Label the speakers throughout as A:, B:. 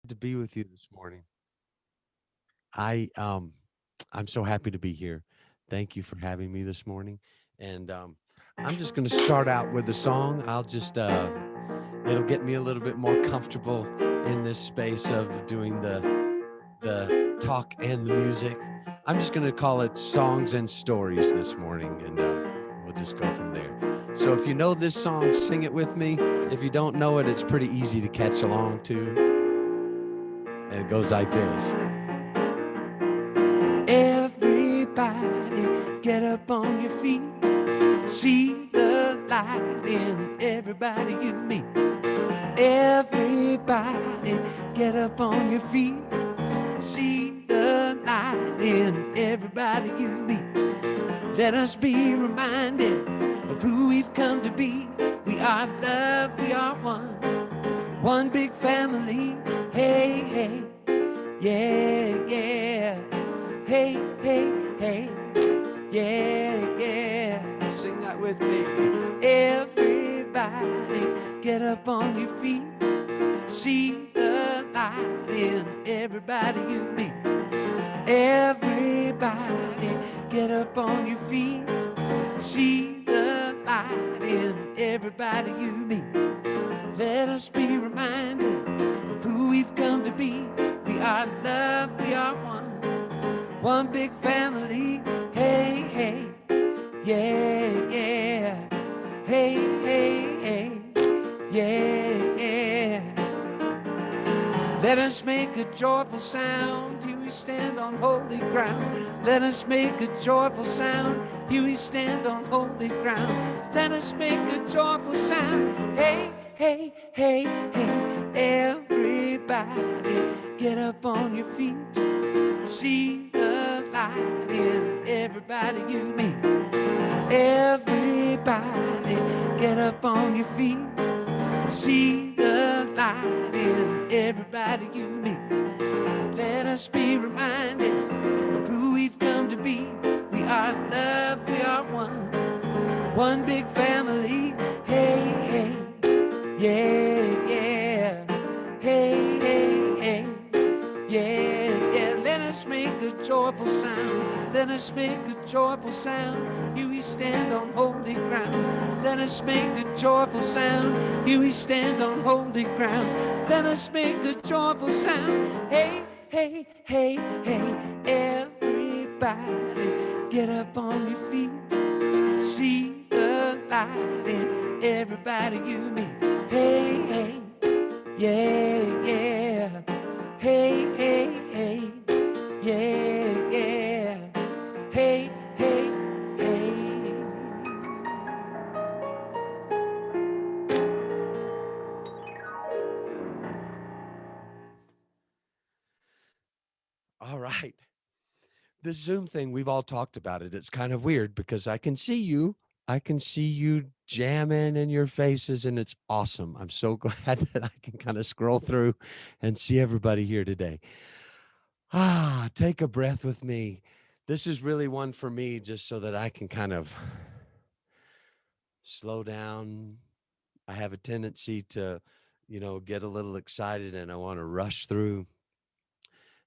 A: To be with you this morning. I I'm so happy to be here. Thank you for having me this morning. And I'm just going to start out with a song. I'll just it'll get me a little bit more comfortable in this space of doing the talk and the music. I'm just going to call it Songs and Stories this morning, and we'll just go from there. So if you know this song, sing it with me. If you don't know it, it's pretty easy to catch along to. And it goes like this. Everybody get up on your feet. See the light in everybody you meet. Everybody get up on your feet. See the light in everybody you meet. Let us be reminded of who we've come to be. We are love, we are one. One big family. Hey, hey, yeah, yeah. Hey, hey, hey, yeah, yeah. Sing that with me. Everybody get up on your feet. See the light in everybody you meet. Everybody get up on your feet. See the light in everybody you meet. Let us be reminded of who we've come to be. We are love, we are one big family. Hey, hey, yeah, yeah. Hey, hey, hey, yeah, yeah. Let us make a joyful sound. Here we stand on holy ground. Let us make a joyful sound. Here we stand on holy ground. Let us make a joyful sound. Hey, hey, hey, hey. Everybody get up on your feet. See the light in everybody you meet. Everybody get up on your feet. See the light in everybody you meet. Let us be reminded of who we've come to be. We are love, we are one big family. Hey, hey, yeah, yeah. Hey, hey, hey, yeah, yeah. Let us make a joyful sound. Let us make a joyful sound. Here we stand on holy ground. Let us make a joyful sound. Here we stand on holy ground. Let us make a joyful sound. Hey, hey, hey, hey. Everybody get up on your feet. See the light in everybody you meet. Hey, hey, yeah, yeah. Hey, hey, hey, yeah, yeah. Hey, hey, hey. All right. This Zoom thing, we've all talked about it. It's kind of weird because I can see you. I can see you jamming in your faces, and it's awesome. I'm so glad that I can kind of scroll through and see everybody here today. Take a breath with me. This is really one for me just so that I can kind of slow down. I have a tendency to, get a little excited and I want to rush through.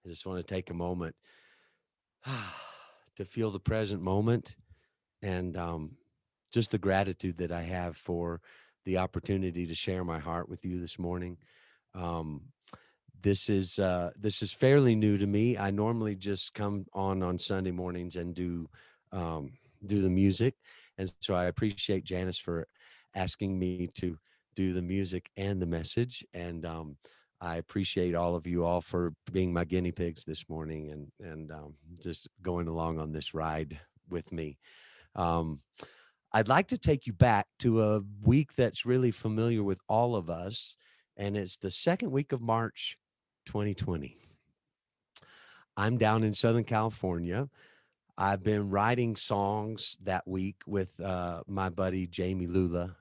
A: I just want to take a moment to feel the present moment and just the gratitude that I have for the opportunity to share my heart with you this morning. Um, this is fairly new to me. I normally just come on Sunday mornings and um, do the music, and so I appreciate Janice for asking me to do the music and the message, and I appreciate all of you all for being my guinea pigs this morning and just going along on this ride with me. Um, I'd like to take you back to a week that's really familiar with all of us, and it's the second week of March 2020. I'm down in Southern California. I've been writing songs that week with my buddy Jamie Lula.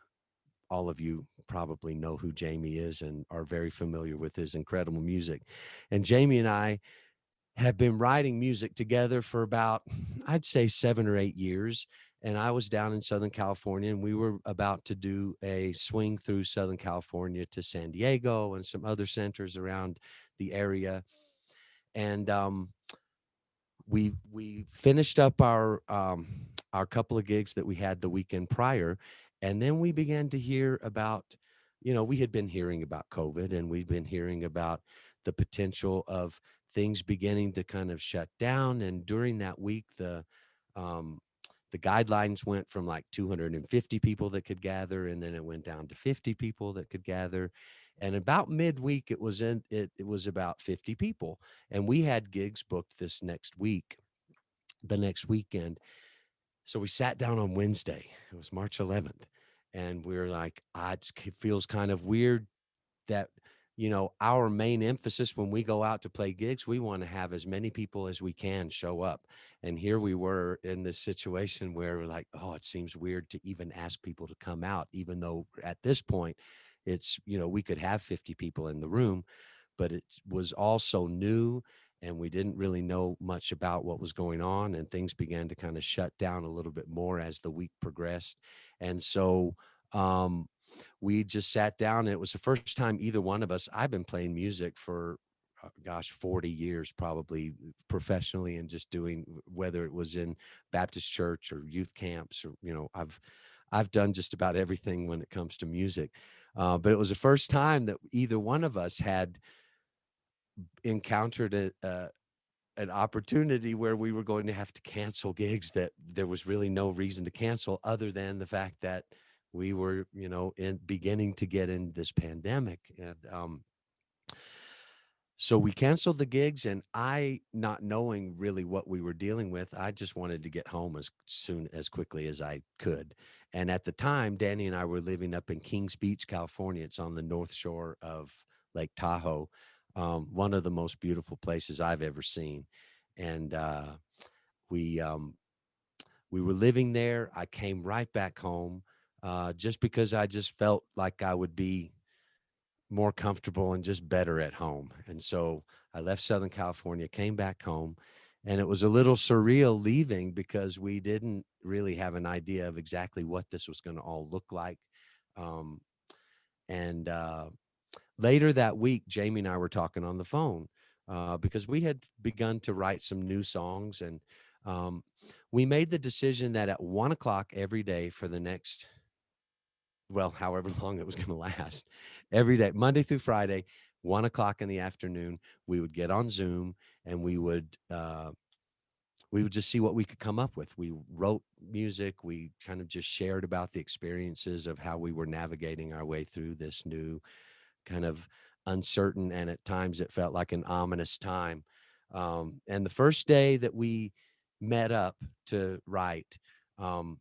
A: All of you probably know who Jamie is and are very familiar with his incredible music. And Jamie and I
B: have been writing music together for about, I'd say 7 or 8 years. And I was down in Southern California, and we were about to do a swing through Southern California to San Diego and some other centers around the area. And we finished up our couple of gigs that we had the weekend prior, and then we began to hear about, we had been hearing about COVID, and we'd been hearing about the potential of things beginning to kind of shut down. And during that week, um, the guidelines went from like 250 people that could gather, and then it went down to 50 people that could gather. And about midweek, it was about 50 people, and we had gigs booked the next weekend. So we sat down on Wednesday. It was March 11th, and we were like, it feels kind of weird that, our main emphasis when we go out to play gigs, we want to have as many people as we can show up. And here we were in this situation where we're like, oh, it seems weird to even ask people to come out, even though at this point it's, we could have 50 people in the room, but it was also new, and we didn't really know much about what was going on, and things began to kind of shut down a little bit more as the week progressed. And so we just sat down, and it was the first time either one of us, I've been playing music for, gosh, 40 years probably professionally, and just doing, whether it was in Baptist church or youth camps, or, I've done just about everything when it comes to music. But it was the first time that either one of us had encountered an opportunity where we were going to have to cancel gigs that there was really no reason to cancel, other than the fact that we were, in beginning to get in this pandemic. And so we canceled the gigs, and I, not knowing really what we were dealing with, I just wanted to get home as quickly as I could. And at the time, Danny and I were living up in Kings Beach, California. It's on the north shore of Lake Tahoe, one of the most beautiful places I've ever seen. And we we were living there. I came right back home, just because I just felt like I would be more comfortable and just better at home. And so I left Southern California, came back home, and it was a little surreal leaving, because we didn't really have an idea of exactly what this was going to all look like. Um, and Later that week, Jamie and I were talking on the phone, because we had begun to write some new songs. And um, we made the decision that at 1 o'clock every day for the next, well, however long it was going to last, every day, Monday through Friday, 1 o'clock in the afternoon, we would get on Zoom, and we would just see what we could come up with. We wrote music. We kind of just shared about the experiences of how we were navigating our way through this new kind of uncertain, and at times it felt like an ominous time. And the first day that we met up to write, um,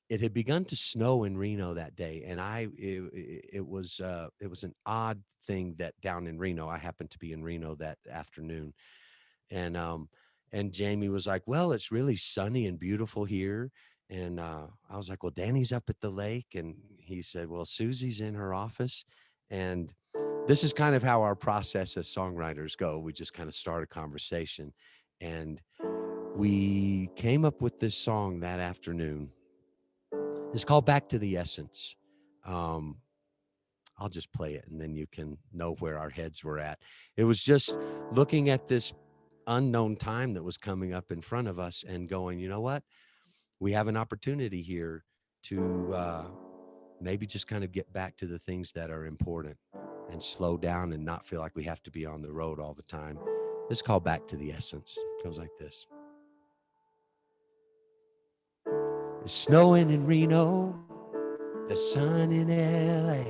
B: it had begun to snow in Reno that day, and it was an odd thing that down in Reno, I happened to be in Reno that afternoon, and Jamie was like, "Well, it's really sunny and beautiful here." And I was like, "Well, Danny's up at the lake," and he said, "Well, Susie's in her office." And this is kind of how our process as songwriters go. We just kind of start a conversation, and we came up with this song that afternoon. It's called Back to the Essence. Um, I'll just play it, and then you can know where our heads were at. It was just looking at this unknown time that was coming up in front of us, and going, you know what? We have an opportunity here to maybe just kind of get back to the things that are important, and slow down, and not feel like we have to be on the road all the time. This is called Back to the Essence. It goes like this. It's snowing in Reno, the sun in LA.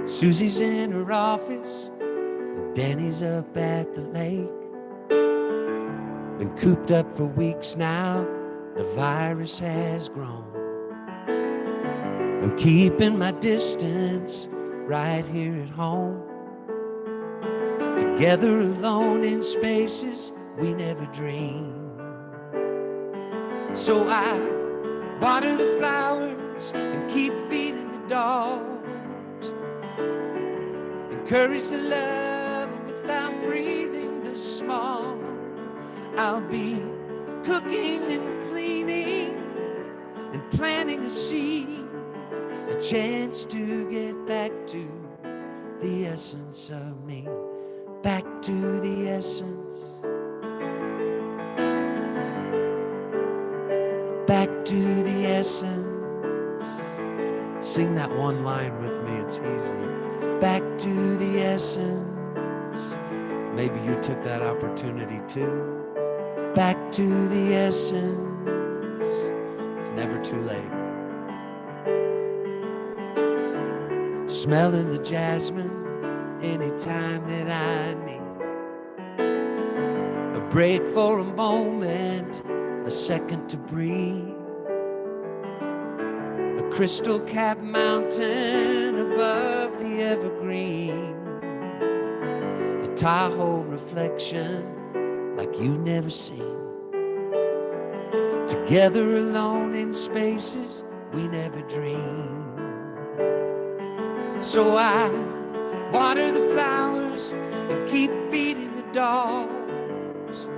B: Susie's in her office, and Danny's up at the lake. Been cooped up for weeks now, the virus has grown. I'm keeping my distance right here at home. Together alone in spaces we never dreamed. So I water the flowers and keep feeding the dogs. Encourage the love without breathing the smoke.
A: I'll be cooking and cleaning and planting a seed, a chance to get back to the essence of me, back to the essence, back to the essence. Sing that one line with me, it's easy. Back to the essence. Maybe you took that opportunity too. Back to the essence. It's never too late. Smelling the jasmine anytime that I need a break for a moment, a second to breathe. A crystal cap mountain above the evergreen, a Tahoe reflection like you never seen. Together alone in spaces we never dreamed. So I water the flowers and keep feeding the dogs.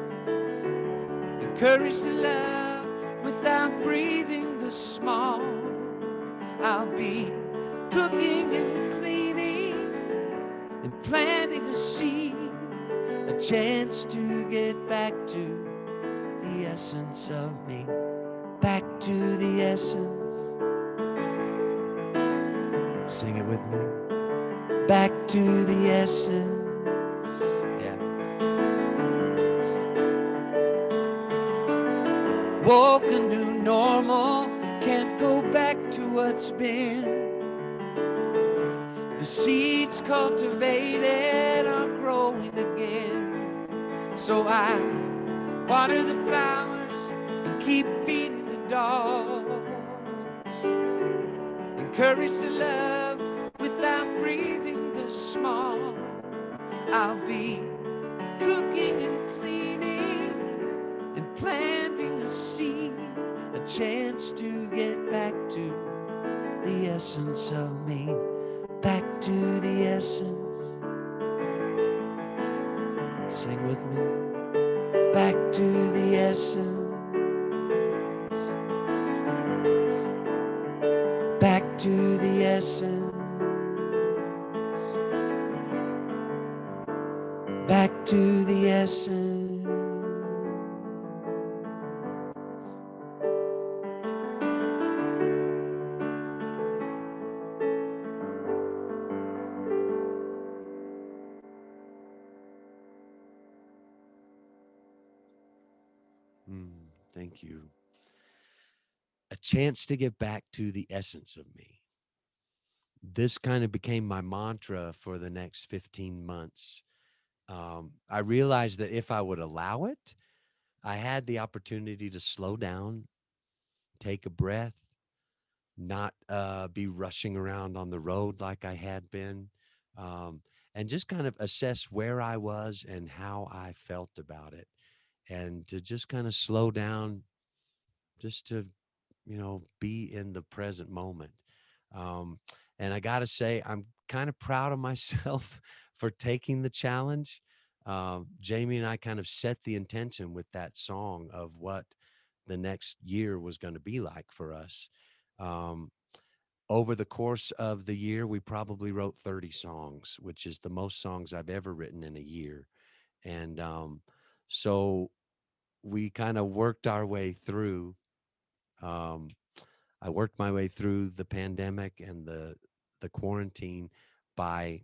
A: Encourage the love without breathing the smog. I'll be cooking and cleaning and planting a seed, a chance to get back to the essence of me, back to the essence. Sing it with me. Back to the essence. Yeah. Woke a new normal, can't go back to what's been. The seeds cultivated are growing again. So I water the flowers and keep feeding the dogs. Encourage the love without breathing the smog. I'll be cooking and cleaning and planting a seed, a chance to get back to the essence of me, back to the essence. Sing with me. Back to the essence. Back to the essence. Back to the essence.
B: Thank you. A chance to get back to the essence of me. This kind of became my mantra for the next 15 months. I realized that if I would allow it, I had the opportunity to slow down, take a breath, not be rushing around on the road like I had been, um, and just kind of assess where I was and how I felt about it, and to just kind of slow down, just to be in the present moment. Um, and I got to say, I'm kind of proud of myself for taking the challenge. Jamie and I kind of set the intention with that song of what the next year was going to be like for us. Um, Over the course of the year, we probably wrote 30 songs, which is the most songs I've ever written in a year. And so we kind of worked our way through. Um, I worked my way through the pandemic and the quarantine by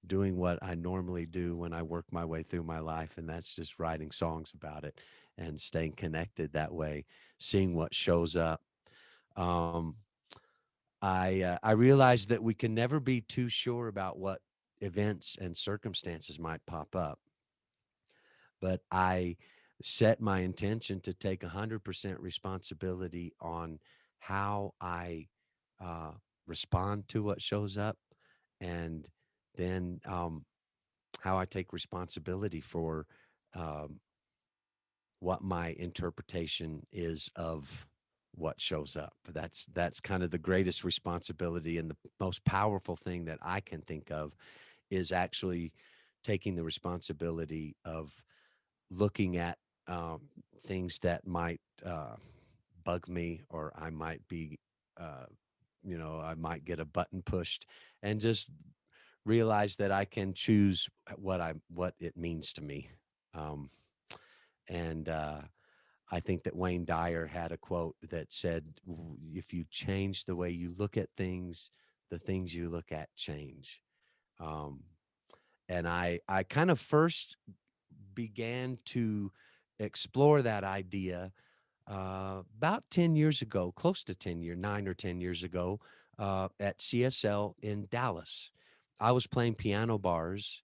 B: doing what I normally do when I work my way through my life, and that's just writing songs about it and staying connected that way, seeing what shows up. Um, I realized that we can never be too sure about what events and circumstances might pop up, but I set my intention to take 100% responsibility on how I uh, respond to what shows up, and then how I take responsibility for um, what my interpretation is of what shows up. That's kind of the greatest responsibility, and the most powerful thing that I can think of is actually taking the responsibility of looking at um, things that might bug me, or I might be, uh, I might get a button pushed, and just realize that I can choose what it means to me. Um, and I think that Wayne Dyer had a quote that said, If you change the way you look at things, the things you look at change." Um, and I kind of first began to explore that idea about 10 years ago, close to 10 years, 9 or 10 years ago, at CSL in Dallas. I was playing piano bars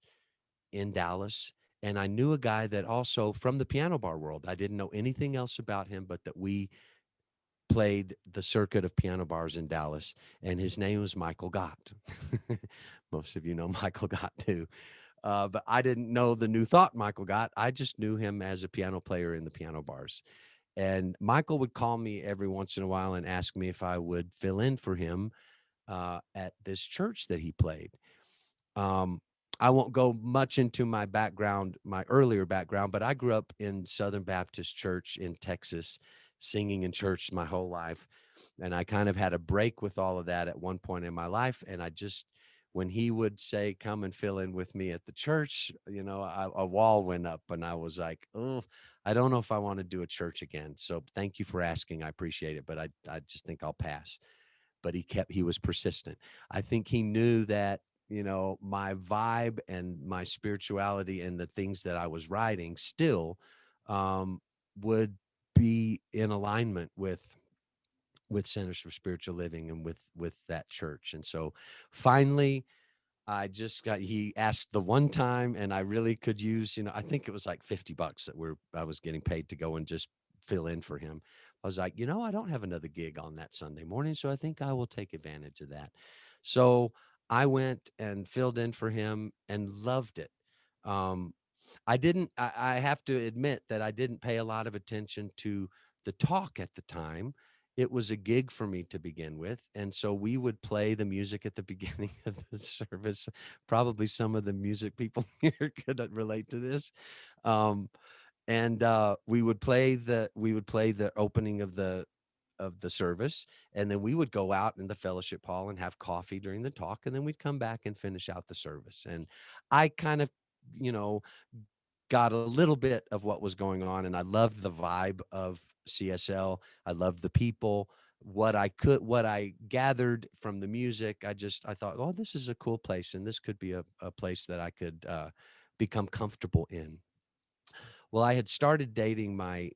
B: in Dallas, and I knew a guy that also from the piano bar world. I didn't know anything else about him, but that we played the circuit of piano bars in Dallas, and his name was Michael Gott. Most of you know Michael Gott too. But I didn't know the New Thought Michael Gott. I just knew him as a piano player in the piano bars. And Michael would call me every once in a while and ask me if I would fill in for him at this church that he played. Um, I won't go much into my background, my earlier background, but I grew up in Southern Baptist Church in Texas, singing in church my whole life. And I kind of had a break with all of that at one point in my life. And I just, when he would say, "Come and fill in with me at the church," a wall went up, and I was like, "Oh, I don't know if I want to do a church again. So thank you for asking. I appreciate it. But I just think I'll pass." But he was persistent. I think he knew that, my vibe and my spirituality and the things that I was writing still um, would be in alignment with Centers for Spiritual Living and with that church. And so finally he asked the one time, and I really could use, I think it was like $50 that I was getting paid to go and just fill in for him. I was like, I don't have another gig on that Sunday morning, so I think I will take advantage of that. So I went and filled in for him and loved it. Um, I have to admit that I didn't pay a lot of attention to the talk at the time. It was a gig for me to begin with. And so we would play the music at the beginning of the service. Probably some of the music people here could relate to this. Um, and we would play the opening of the service, and then we would go out in the fellowship hall and have coffee during the talk, and then we'd come back and finish out the service. And I kind of, you know, got a little bit of what was going on, and I loved the vibe of CSL. I loved the people. What I gathered from the music, I thought, oh, this is a cool place, and this could be a place that I could become comfortable in. Well, I had started dating my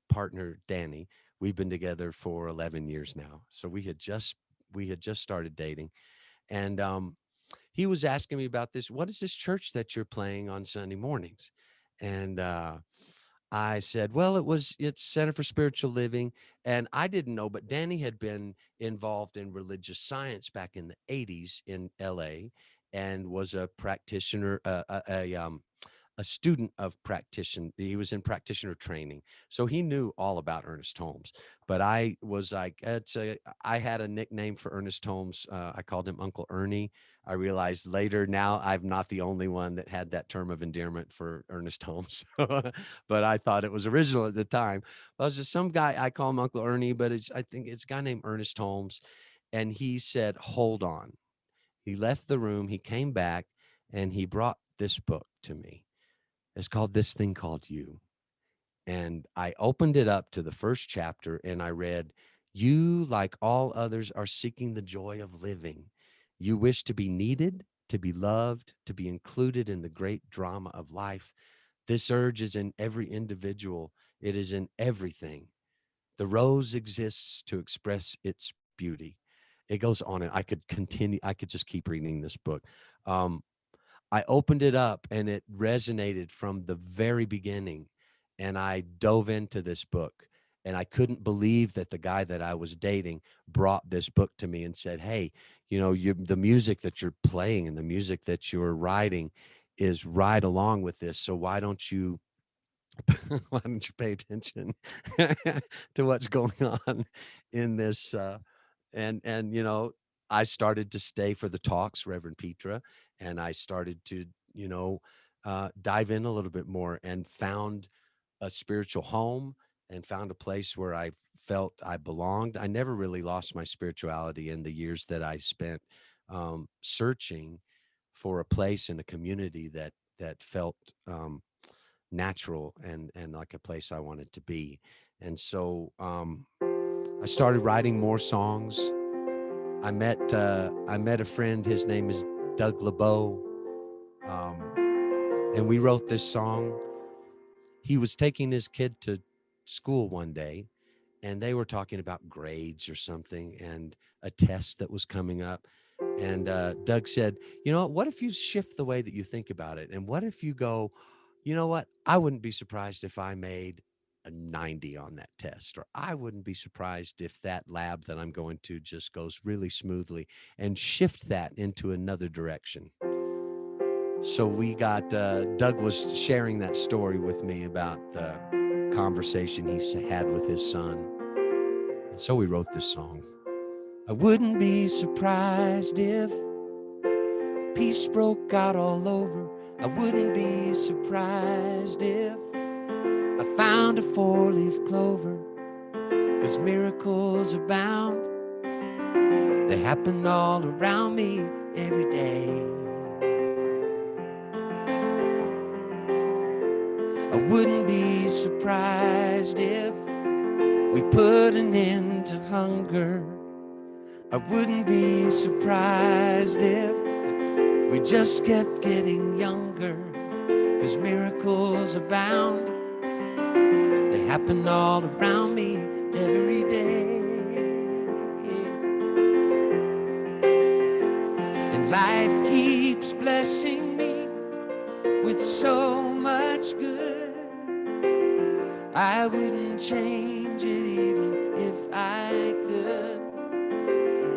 B: partner Danny. We've been together for 11 years now, so we had just started dating, and he was asking me about this. What is this church that you're playing on Sunday mornings? And I said, well, it's Center for Spiritual Living. And I didn't know, but Danny had been involved in religious science back in the 80s in LA, and was a practitioner, a student of practitioner. He was in practitioner training, so he knew all about Ernest Holmes. But I was like, I had a nickname for Ernest Holmes. I called him Uncle Ernie. I realized later now I'm not the only one that had that term of endearment for Ernest Holmes, but I thought it was original at the time. I was just some guy. I call him Uncle Ernie, but I think it's a guy named Ernest Holmes. And he said, "Hold on." He left the room. He came back, and he brought this book to me. It's called This Thing Called You. And I opened it up to the first chapter, and I read, "You, like all others, are seeking the joy of living. You wish to be needed, to be loved, to be included in the great drama of life. This urge is in every individual, it is in everything. The rose exists to express its beauty." It goes on, and I could just keep reading this book. Um, I opened it up, and it resonated from the very beginning. And I dove into this book, and I couldn't believe that the guy that I was dating brought this book to me and said, "Hey, the music that you're playing and the music that you're writing is right along with this. So why don't you why don't you pay attention to what's going on in this?" And I started to stay for the talks, Reverend Petra, and I started to dive in a little bit more, and found a spiritual home and found a place where I felt I belonged. I never really lost my spirituality in the years that I spent searching for a place in a community that felt natural and like a place I wanted to be. And so I started writing more songs. I met a friend. His name is Doug LeBeau, and we wrote this song. He was taking his kid to school one day, and they were talking about grades or something and a test that was coming up. And Doug said, "You know what if you shift the way that you think about it? And what if you go, you know what? I wouldn't be surprised if I made a 90 on that test, or I wouldn't be surprised if that lab that I'm going to just goes really smoothly, and shift that into another direction." So we got, Doug was sharing that story with me about the conversation he had with his son. And so we wrote this song. I wouldn't be surprised if peace broke out all over. I wouldn't be surprised if I found a four-leaf clover, 'cause miracles abound. They happen all around me every day. I wouldn't be surprised if we put an end to hunger. I wouldn't be surprised if we just kept getting younger, 'cause miracles abound. They happen all around me every day. And life keeps blessing me with so much good. I wouldn't change it even if I could.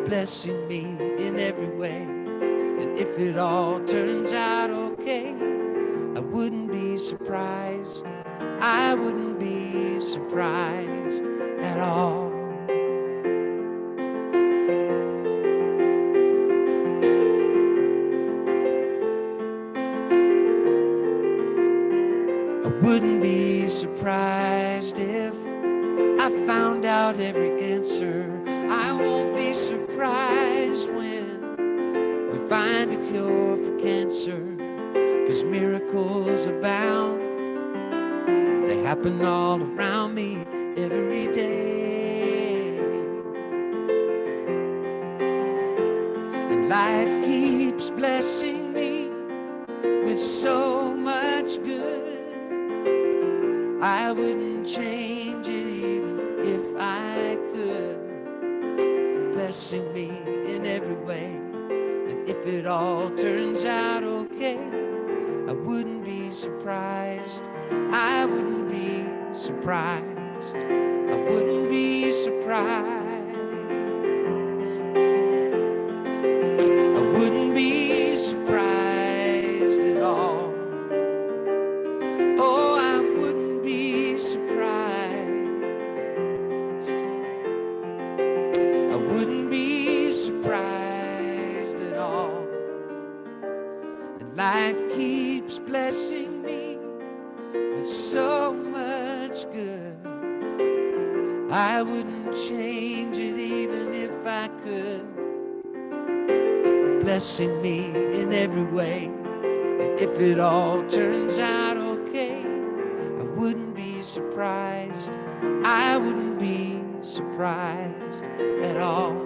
B: Blessing me in every way. And if it all turns out okay, I wouldn't be surprised. I wouldn't be surprised at all. I wouldn't be surprised if I found out every answer. I won't be surprised when we find a cure for cancer, 'cause miracles abound. They happen all around me every day. And life keeps blessing me with so much good. I wouldn't change it even if I could. Blessing me in every way. And if it all turns out okay, I wouldn't be surprised. I wouldn't be surprised. I wouldn't be surprised. I wouldn't be surprised at all. Oh, I wouldn't be surprised. I wouldn't be surprised at all. And life keeps blessing me with so much good. I wouldn't change it even if I could. Blessing me in every way. And if it all turns out okay, I wouldn't be surprised. I wouldn't be surprised at all.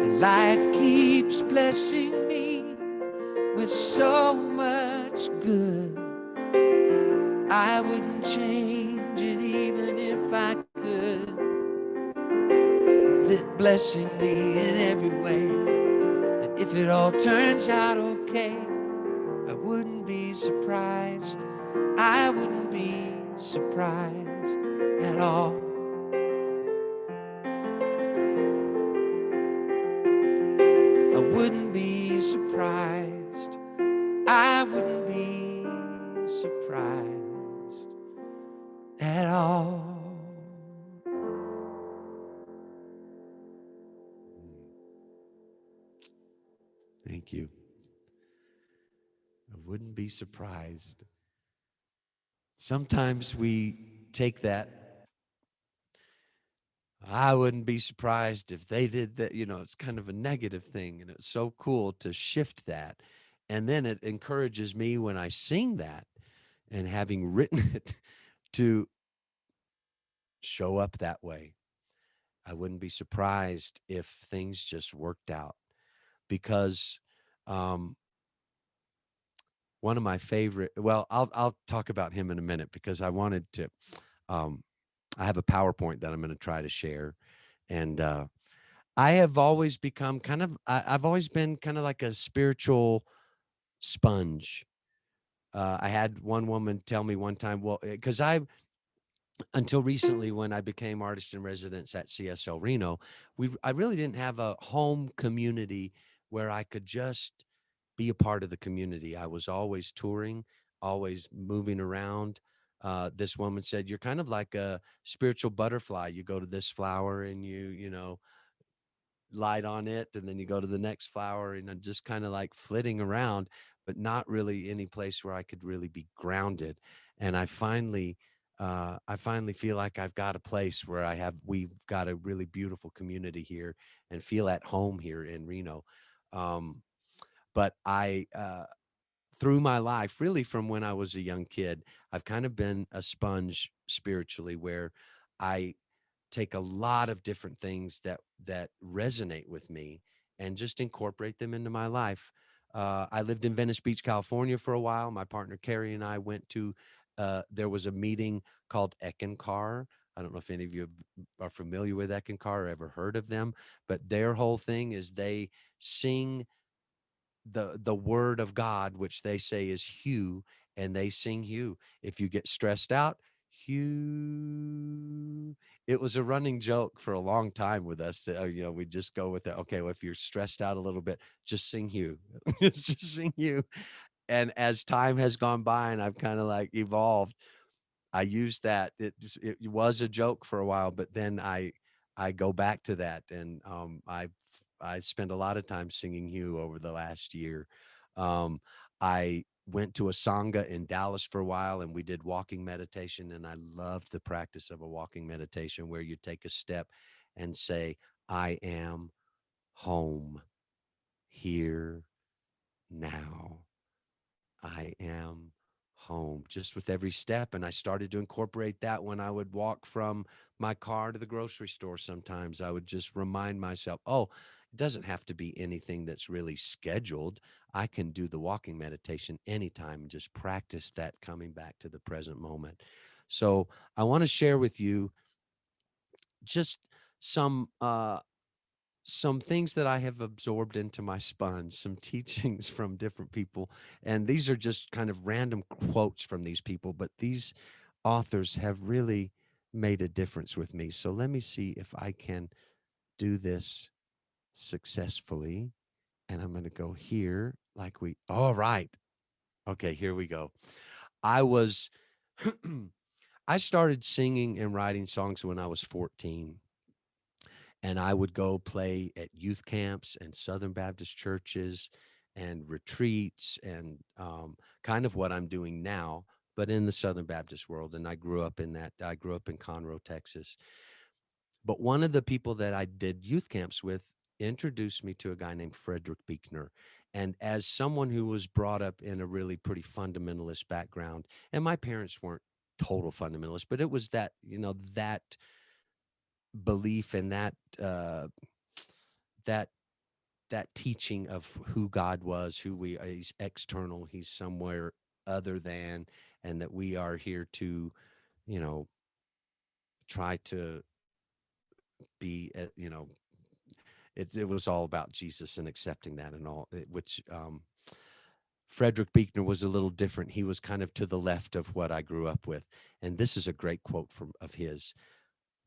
B: And life keeps blessing me with so much good. I wouldn't change it even if I could. Blessing me in every way. And if it all turns out okay, I wouldn't be surprised. I wouldn't be surprised at all. I wouldn't be surprised. I wouldn't be surprised at all. Thank you. I wouldn't be surprised. Sometimes we take that. I wouldn't be surprised if they did that. It's kind of a negative thing. And it's so cool to shift that. And then it encourages me when I sing that and having written it to show up that way. I wouldn't be surprised if things just worked out because um, one of my favorite, well, I'll talk about him in a minute because I wanted to, um, I have a PowerPoint that I'm going to try to share. And I have always become I've always been kind of like a spiritual sponge. I had one woman tell me one time, well, because until recently when I became artist in residence at CSL Reno, I really didn't have a home community where I could just be a part of the community. I was always touring, always moving around. This woman said, "You're kind of like a spiritual butterfly. You go to this flower and you light on it, and then you go to the next flower, and I'm just kind of like flitting around, but not really any place where I could really be grounded." And I finally feel like I've got a place where we've got a really beautiful community here and feel at home here in Reno. Um, but through my life, really from when I was a young kid, I've kind of been a sponge spiritually where I take a lot of different things that resonate with me and just incorporate them into my life. I lived in Venice Beach, California for a while. My partner Carrie and I went to there was a meeting called Eckankar. I don't know if any of you are familiar with Eckankar or ever heard of them, but their whole thing is they sing the word of God, which they say is Hugh, and they sing Hugh. If you get stressed out, Hugh. It was a running joke for a long time with us that we just go with it. Okay, well, if you're stressed out a little bit, just sing Hugh. Just sing Hugh. And as time has gone by and I've kind of like evolved, I used that. It was a joke for a while, but then I go back to that, and I spent a lot of time singing Hugh over the last year. I went to a sangha in Dallas for a while, and we did walking meditation, and I loved the practice of a walking meditation where you take a step and say, "I am home here now." I am home just with every step. And I started to incorporate that when I would walk from my car to the grocery store. Sometimes I would just remind myself, oh, it doesn't have to be anything that's really scheduled. I can do the walking meditation anytime and just practice that coming back to the present moment. So I want to share with you just some some things that I have absorbed into my sponge, some teachings from different people. And these are just kind of random quotes from these people, but these authors have really made a difference with me. So let me see if I can do this successfully. And I'm going to go here all right. Okay, here we go. I was, I started singing and writing songs when I was 14, and I would go play at youth camps and Southern Baptist churches and retreats and kind of what I'm doing now, but in the Southern Baptist world. And I grew up in that. I grew up in Conroe, Texas. But one of the people that I did youth camps with introduced me to a guy named Frederick Buechner. And as someone who was brought up in a really pretty fundamentalist background, and my parents weren't total fundamentalists, but it was that belief and that that teaching of who God was, who we are. He's external, he's somewhere other than, and that we are here to, you know, try to be, it was all about Jesus and accepting that and all, which Frederick Buechner was a little different. He was kind of to the left of what I grew up with. And this is a great quote of his.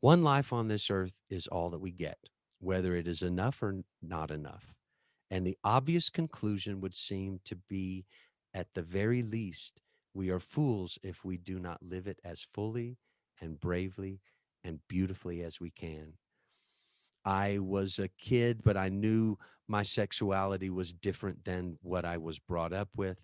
B: One life on this earth is all that we get, whether it is enough or not enough. And the obvious conclusion would seem to be, at the very least, we are fools if we do not live it as fully and bravely and beautifully as we can. I was a kid, but I knew my sexuality was different than what I was brought up with.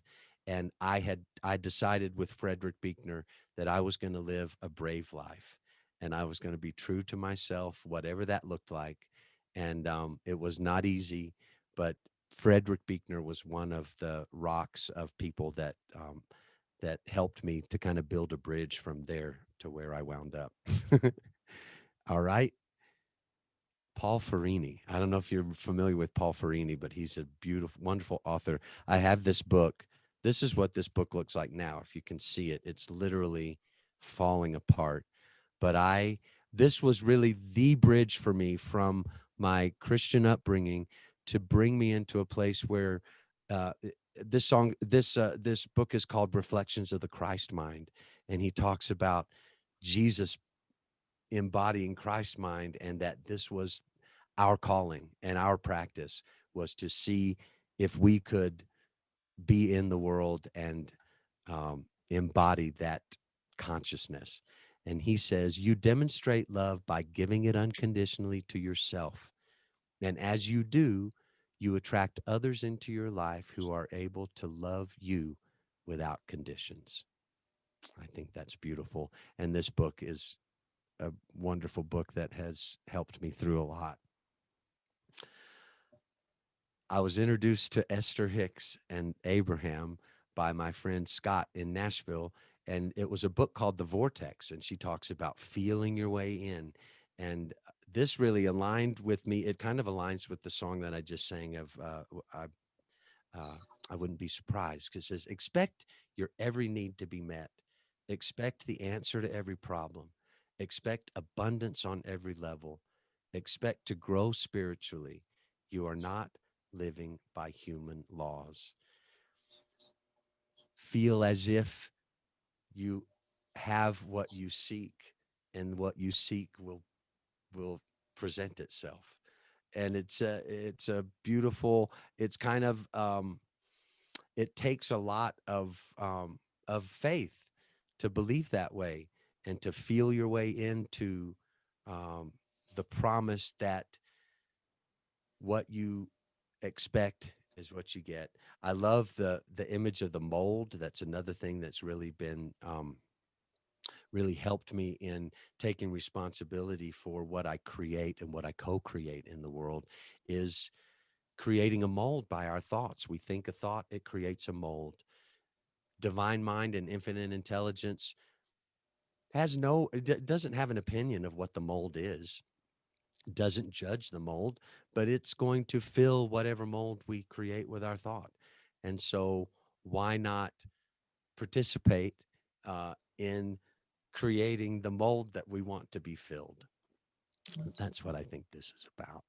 B: And I decided with Frederick Buechner that I was going to live a brave life, and I was going to be true to myself, whatever that looked like. And it was not easy, but Frederick Buechner was one of the rocks of people that helped me to kind of build a bridge from there to where I wound up. All right. Paul Farini. I don't know if you're familiar with Paul Farini, but he's a beautiful, wonderful author. I have this book. This is what this book looks like now. If you can see it, it's literally falling apart. But this was really the bridge for me from my Christian upbringing to bring me into a place where uh, this book is called Reflections of the Christ Mind, and he talks about Jesus embodying Christ's mind, and that this was our calling and our practice was to see if we could be in the world and embody that consciousness. And he says, you demonstrate love by giving it unconditionally to yourself. And as you do, you attract others into your life who are able to love you without conditions. I think that's beautiful. And this book is a wonderful book that has helped me through a lot. I was introduced to Esther Hicks and Abraham by my friend Scott in Nashville. And it was a book called The Vortex. And she talks about feeling your way in. And this really aligned with me. It kind of aligns with the song that I just sang of uh, I wouldn't be surprised, because it says, expect your every need to be met. Expect the answer to every problem. Expect abundance on every level. Expect to grow spiritually. You are not living by human laws. Feel as if you have what you seek, and what you seek will present itself. And it's a beautiful, it's kind of it takes a lot of faith to believe that way, and to feel your way into um, the promise that what you expect is what you get. I love the image of the mold. That's another thing that's really been really helped me in taking responsibility for what I create and what I co-create in the world, is creating a mold by our thoughts. We think a thought, it creates a mold. Divine mind and infinite intelligence has no doesn't have an opinion of what the mold is, doesn't judge the mold, but it's going to fill whatever mold we create with our thought. And so why not participate in creating the mold that we want to be filled? That's what I think this is about.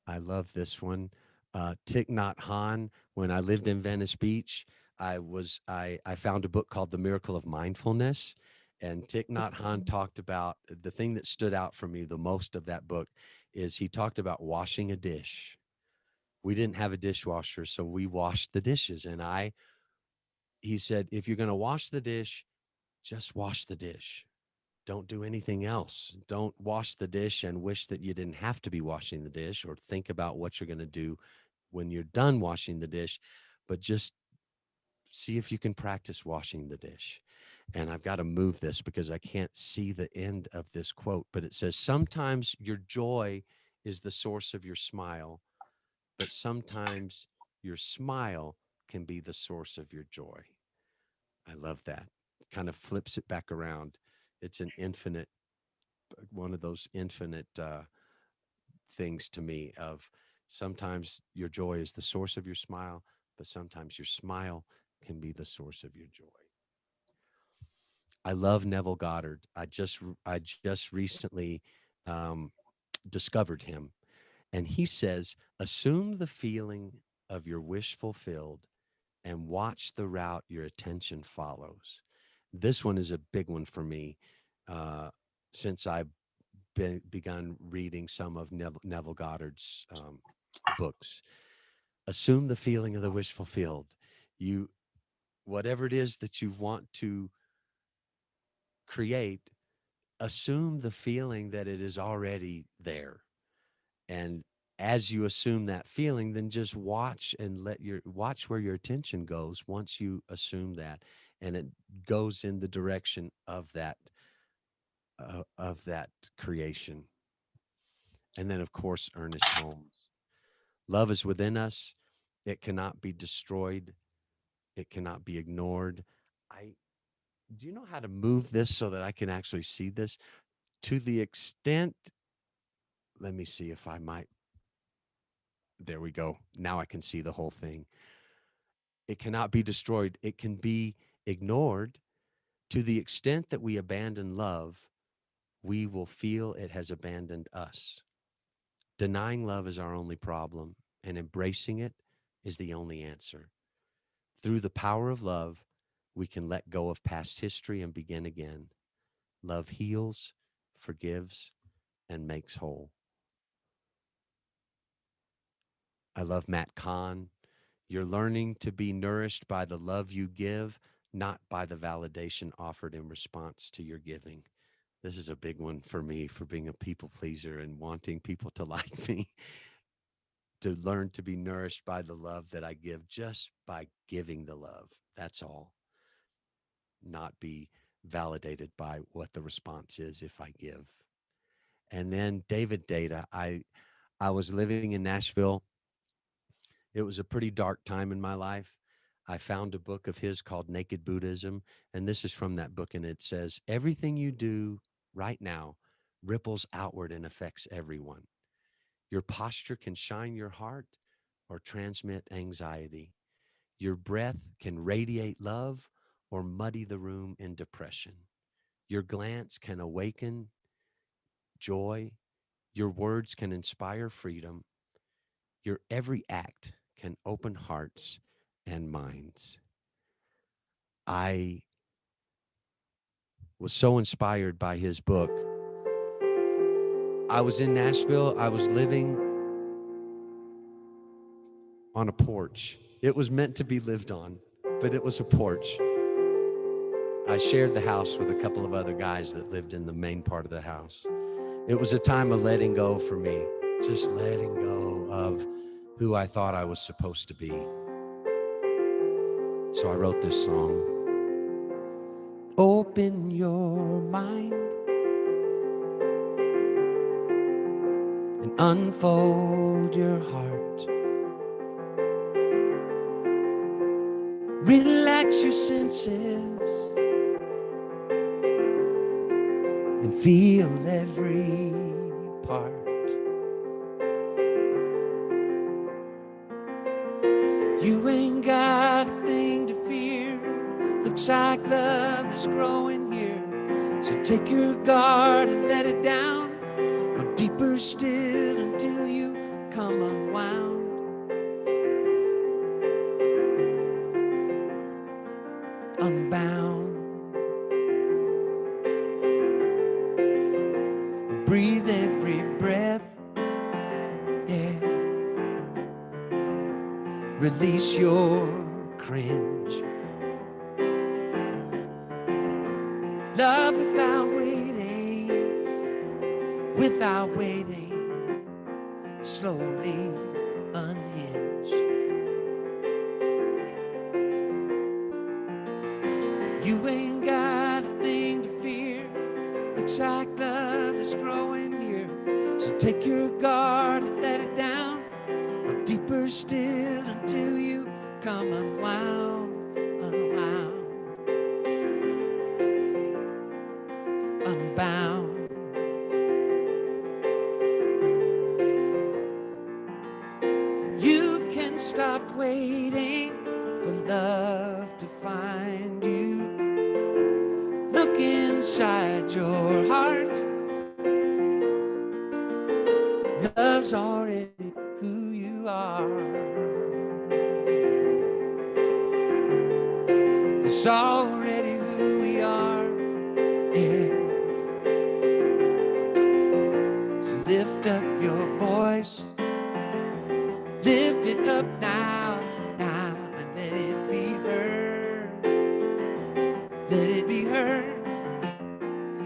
B: I love this one. Thich Nhat Hanh. When I lived in Venice Beach, I found a book called The Miracle of Mindfulness, and Thich Nhat Hanh talked about the thing that stood out for me the most of that book is he talked about washing a dish. We didn't have a dishwasher, so we washed the dishes, and he said, if you're going to wash the dish, just wash the dish. Don't do anything else. Don't wash the dish and wish that you didn't have to be washing the dish, or think about what you're going to do when you're done washing the dish, but just see if you can practice washing the dish. And I've got to move this because I can't see the end of this quote, but it says, sometimes your joy is the source of your smile, but sometimes your smile can be the source of your joy. I love that. Kind of flips it back around. It's an infinite, one of those infinite things to me of sometimes your joy is the source of your smile, but sometimes your smile can be the source of your joy. I love Neville Goddard. I just recently um, discovered him, and he says, assume the feeling of your wish fulfilled and watch the route your attention follows. This one is a big one for me uh, since I've begun reading some of Neville Goddard's books. Assume the feeling of the wish fulfilled. You, whatever it is that you want to create, assume the feeling that it is already there. And as you assume that feeling, then just watch and watch where your attention goes once you assume that, and it goes in the direction of that creation. And then, of course, Ernest Holmes. Love is within us. It cannot be destroyed. It cannot be ignored. I Do you know how to move this so that I can actually see this? To the extent, let me see if I might. There we go. Now I can see the whole thing. It cannot be destroyed. It can be ignored. To the extent that we abandon love, we will feel it has abandoned us. Denying love is our only problem, and embracing it is the only answer. Through the power of love, we can let go of past history and begin again. Love heals, forgives, and makes whole. I love Matt Kahn. You're learning to be nourished by the love you give, not by the validation offered in response to your giving. This is a big one for me, for being a people pleaser and wanting people to like me. To learn to be nourished by the love that I give just by giving the love. That's all. Not be validated by what the response is if I give. And then David Data. I was living in Nashville. It was a pretty dark time in my life. I found a book of his called Naked Buddhism, and this is from that book, and it says, everything you do right now ripples outward and affects everyone. Your posture can shine your heart or transmit anxiety. Your breath can radiate love or muddy the room in depression. Your glance can awaken joy. Your words can inspire freedom. Your every act can open hearts and minds. I was so inspired by his book. I was in Nashville. I was living on a porch. It was meant to be lived on, but it was a porch. I shared the house with a couple of other guys that lived in the main part of the house. It was a time of letting go for me, just letting go of who I thought I was supposed to be. So I wrote this song. Open your mind and unfold your heart. Relax your senses and feel every part. You ain't got a thing to fear. Looks like love is growing here. So take your guard and let it down. Go deeper still until you come unwound. Unbound. Breathe every breath. Yeah. Release your cringe. Love without waiting, slowly unhinge. You ain't got a thing to fear. Looks like love is growing here. So take your guard and let it down. Go deeper still until you come unwound, unwound, unbound. You can stop waiting for love to find you. Look inside your heart. Love's already who you are. It's already who we are. Yeah. So lift up your voice. Lift it up now, now, and let it be heard. Let it be heard.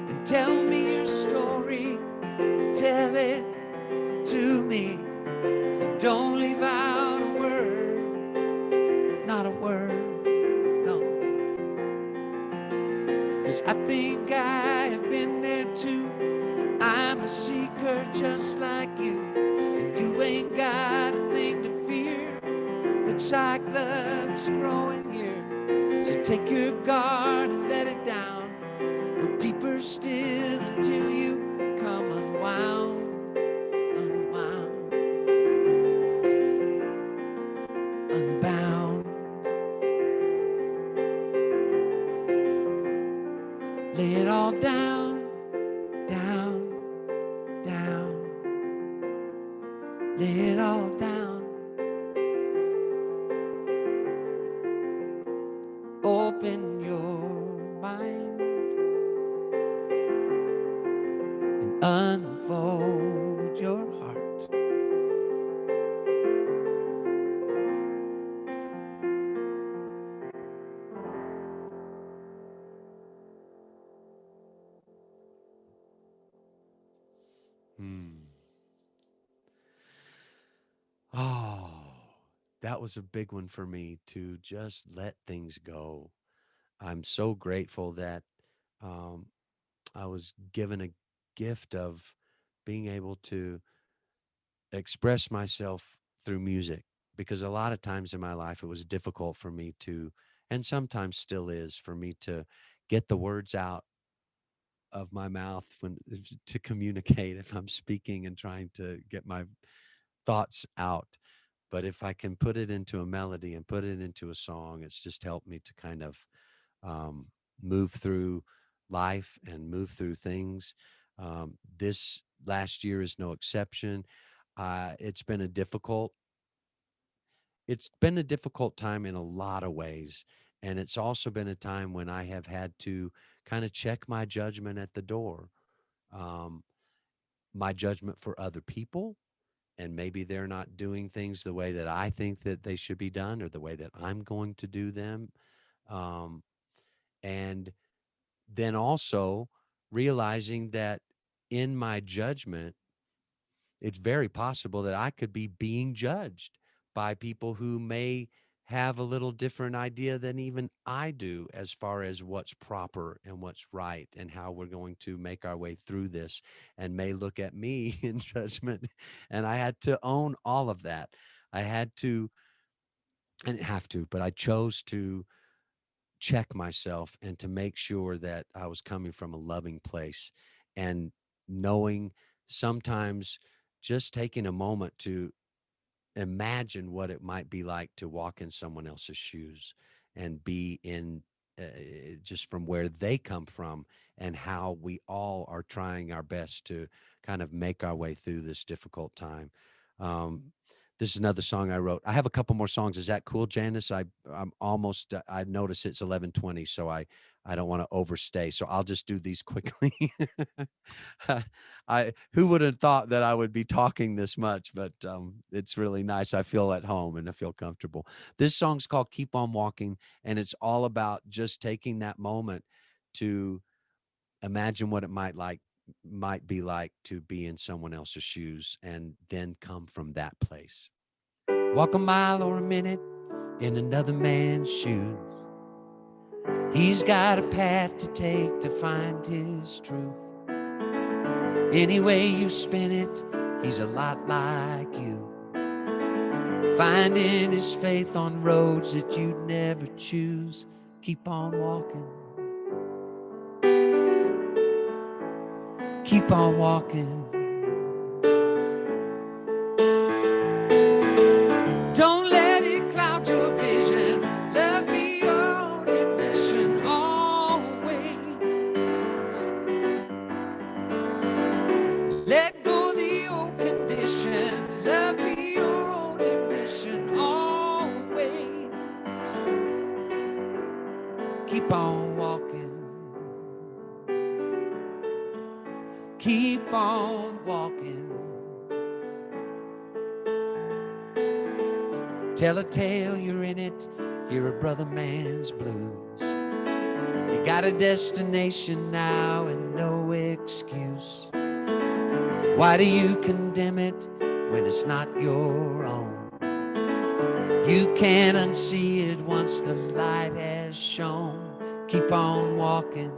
B: And tell me your story. Tell it to me.
A: Don't leave out a word, not a word, no. 'Cause I think I have been there too. I'm a seeker just like you, and you ain't got a thing to fear. Looks like love is growing here, so take your guard and let it down. Go deeper still until you come unwound, unwound, unbound. Lay it all down, down, down. Lay it all down. Open your mind and unfold your heart.
B: Oh, that was a big one for me, to just let things go. I'm so grateful that um, I was given a gift of being able to express myself through music, because a lot of times in my life it was difficult for me to, and sometimes still is, for me to get the words out of my mouth when to communicate if I'm speaking and trying to get my thoughts out. But if I can put it into a melody and put it into a song, it's just helped me to kind of um, move through life and move through things. This last year is no exception. It's been a difficult. It's been a difficult time in a lot of ways, and it's also been a time when I have had to kind of check my judgment at the door. Um, my judgment for other people, and maybe they're not doing things the way that I think that they should be done, or the way that I'm going to do them. Um, and then also realizing that in my judgment, it's very possible that I could be being judged by people who may have a little different idea than even I do, as far as what's proper and what's right and how we're going to make our way through this, and may look at me in judgment. And I had to own all of that. I had to, I didn't have to, but I chose to check myself and to make sure that I was coming from a loving place, and knowing sometimes just taking a moment to imagine what it might be like to walk in someone else's shoes and be in just from where they come from, and how we all are trying our best to kind of make our way through this difficult time. Um, this is another song I wrote. I have a couple more songs. Is that cool, Janice? I'm almost. I notice it's 11:20, so I don't want to overstay. So I'll just do these quickly. I who would have thought that I would be talking this much, but it's really nice. I feel at home and I feel comfortable. This song's called "Keep on Walking," and it's all about just taking that moment to imagine what it might be like to be in someone else's shoes, and then come from that place. Walk a mile or a minute in another man's shoes. He's got a path to take to find his truth. Any way you spin it, he's a lot like you, finding his faith on roads that you'd never choose. Keep on walking. Keep on walking. Don't let it cloud your vision. Love be your only mission always. Let go the old condition. Love be your only mission always. Keep on walking. Keep on walking. Tell a tale, you're in it. Hear a brother man's blues. You got a destination now and no excuse. Why do you condemn it?
A: when it's not your own. You can't unsee it once the light has shone. Keep on walking.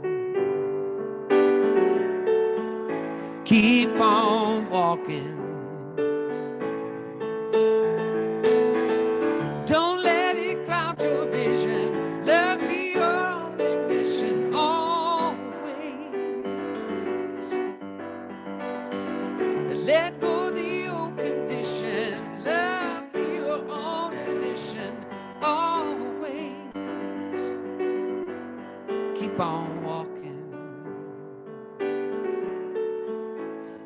A: Keep on walking. Don't let it cloud your vision. Love be your only mission always. Let go the old condition. Love be your only mission always. Keep on walking.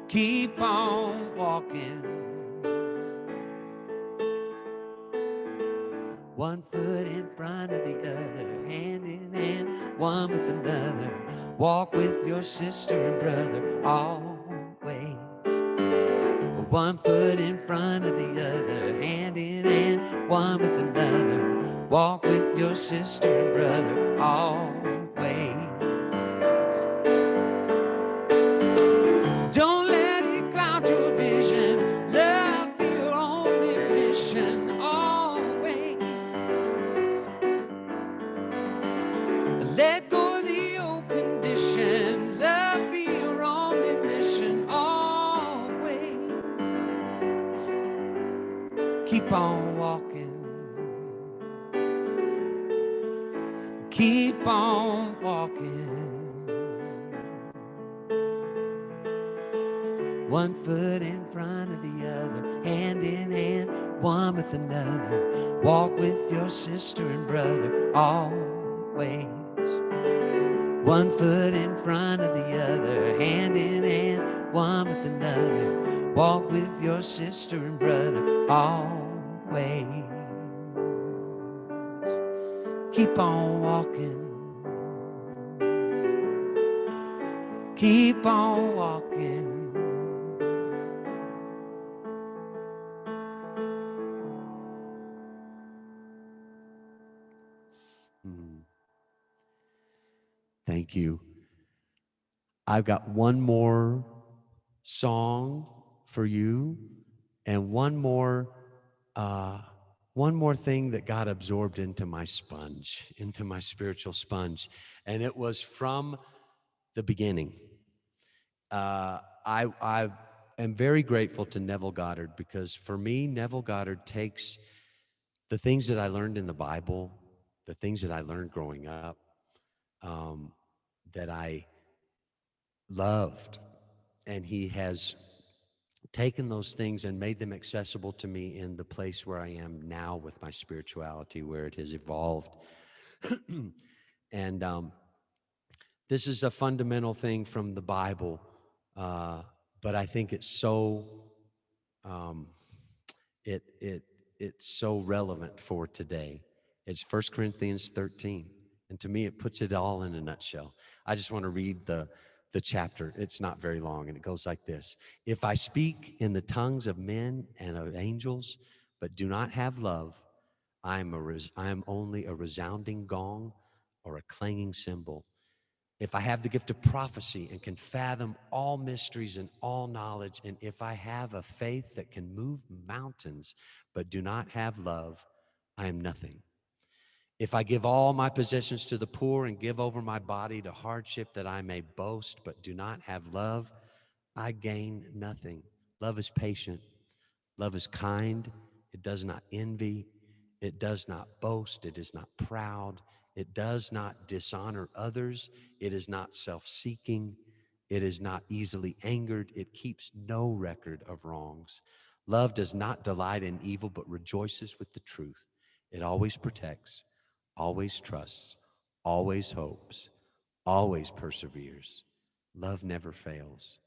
A: Keep on walking. One foot in front of the other, hand in hand, one with another. Walk with your sister and brother always. One foot in front of the other, hand in hand, one with another. Walk with your sister and brother always. Don't let it cloud your vision. Love be your only mission always. Let go of the old condition. Love be your only mission always. Keep on walking. Keep on walking. One foot in front of the other, hand in hand, one with another. Walk with your sister and brother always. One foot in front of the other, hand in hand, one with another. Walk with your sister and brother always. Keep on walking. Keep on walking. Thank you. I've got one more song for you, and one more thing that got absorbed into my sponge, into my spiritual sponge, and it was from the beginning. I am very grateful to Neville Goddard, because for me, Neville Goddard takes the things that I learned in the Bible, the things that I learned growing up, that I loved, and he has taken those things and made them accessible to me in the place where I am now with my spirituality, where it has evolved. And this is a fundamental thing from the Bible, but I think it's so um, it's so relevant for today. It's 1 Corinthians 13. And to me, it puts it all in a nutshell. I just want to read the chapter. It's not very long, and it goes like this. If I speak in the tongues of men and of angels, but do not have love, I am only a resounding gong or a clanging cymbal. If I have the gift of prophecy and can fathom all mysteries and all knowledge, and if I have a faith that can move mountains but do not have love, I am nothing. If I give all my possessions to the poor and give over my body to hardship that I may boast but do not have love, I gain nothing. Love is patient. Love is kind. It does not envy. It does not boast. It is not proud. It does not dishonor others. It is not self-seeking. It is not easily angered. It keeps no record of wrongs. Love does not delight in evil, but rejoices with the truth. It always protects, always trusts, always hopes, always perseveres. Love never fails.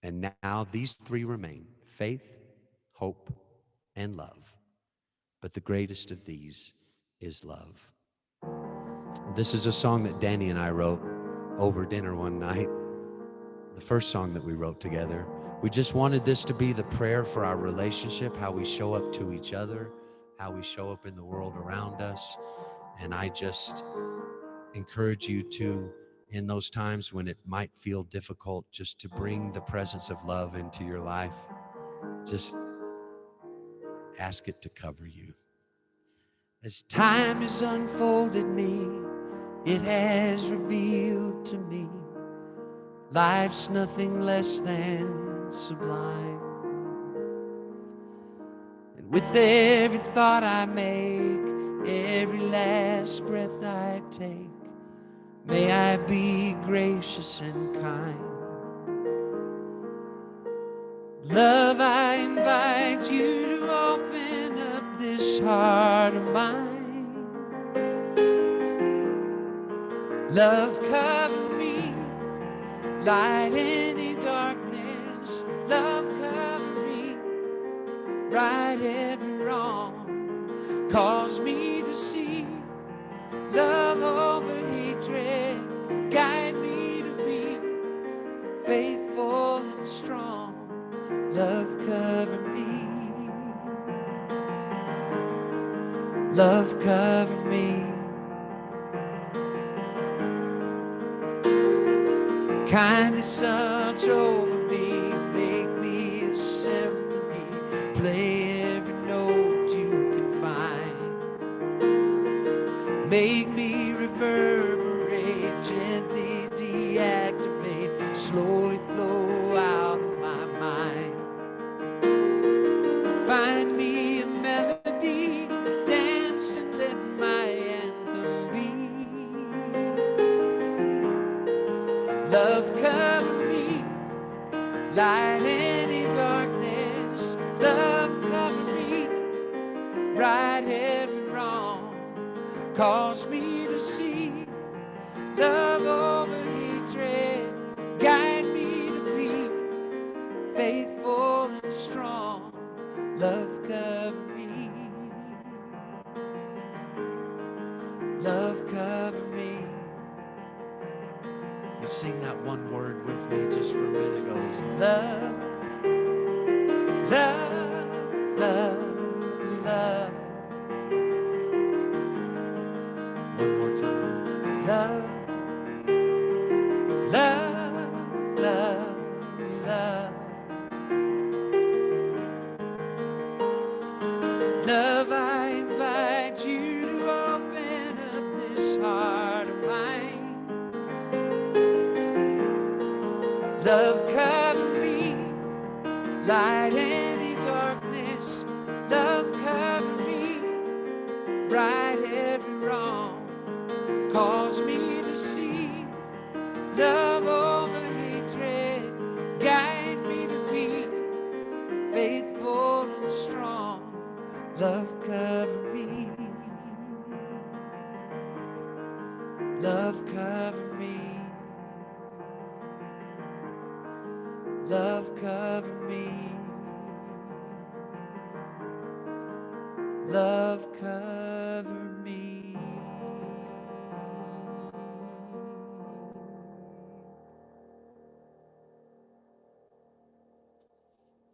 A: And now these three remain: faith, hope, and love. But the greatest of these is love. This is a song that Danny and I wrote over dinner one night, the first song that we wrote together. We just wanted this to be the prayer for our relationship, how we show up to each other, how we show up in the world around us. And I just encourage you to, in those times when it might feel difficult, just to bring the presence of love into your life.
B: Just ask it to cover you.
A: As time has unfolded me, it has revealed to me life's nothing less than sublime. And with every thought I make, every last breath I take, may I be gracious and kind. Love, I invite you to open up this heart of mine. Love, cover me, light any darkness. Love, cover me, right every wrong. Cause me to see love over hatred. Guide me to be faithful and strong. Love, cover me. Love, cover me. Kindness surge over me, make me a symphony, play every note you can find. Make me reverberate, gently deactivate, slowly flow out of my mind. Find me a melody, dance and let my anthem be. Love, cover me, light any darkness. Love, cover me, right every wrong. Cause me to see love over hatred. Guide me to be faithful and strong. Love, cover me. Love, cover me. You sing that one word with me just for a minute. It goes love, love, love, love. One more time. Love, love, love, love. Love, I invite you to open up this heart of mine. Love, cover me, light any darkness. Love, cover me, right every wrong. Cause me to see love over hatred. Guide me to be faithful and strong. Love, cover me. Love, cover me. Love, cover me. Love, cover me.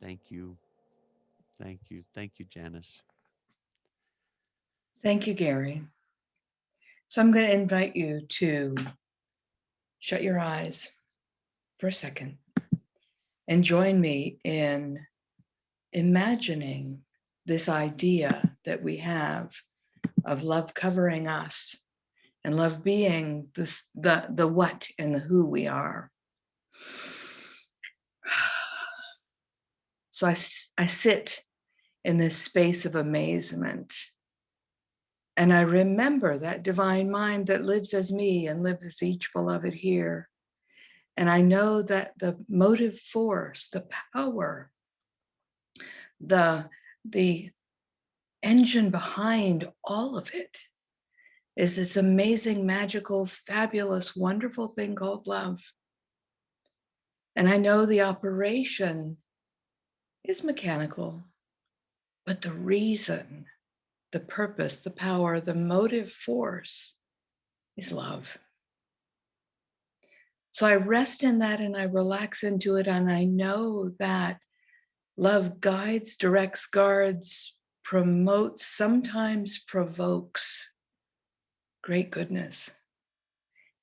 B: Thank you. Thank you. Thank you, Janice.
C: Thank you, Gary. So I'm going to invite you to shut your eyes for a second and join me in imagining this idea that we have of love covering us and love being the what and the who we are. So I sit in this space of amazement, and I remember that divine mind that lives as me and lives as each beloved here. And I know that the motive force, the power, the engine behind all of it is this amazing, magical, fabulous, wonderful thing called love. And I know the operation is mechanical, but the reason, the purpose, the power, the motive force is love. So I rest in that and I relax into it. And I know that love guides, directs, guards, promotes, sometimes provokes great goodness.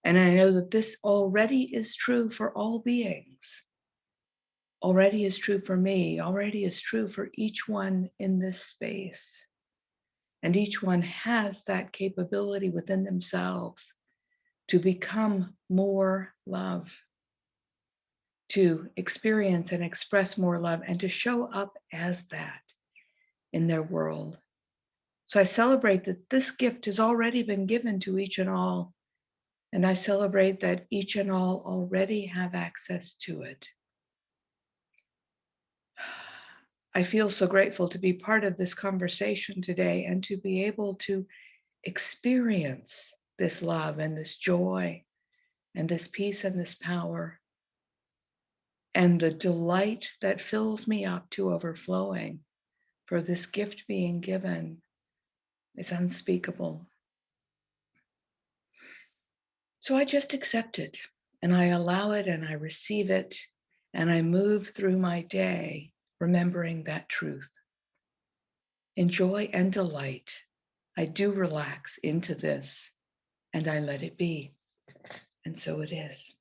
C: And I know that this already is true for all beings. already is true for me, already is true for each one in this space. And each one has that capability within themselves to become more love, to experience and express more love, and to show up as that in their world. So I celebrate that this gift has already been given to each and all. And I celebrate that each and all already have access to it. I feel so grateful to be part of this conversation today and to be able to experience this love and this joy and this peace and this power. And the delight that fills me up to overflowing for this gift being given is unspeakable. So I just accept it and I allow it and I receive it and I move through my day remembering that truth. In joy and delight, I do relax into this and I let it be. And so it is.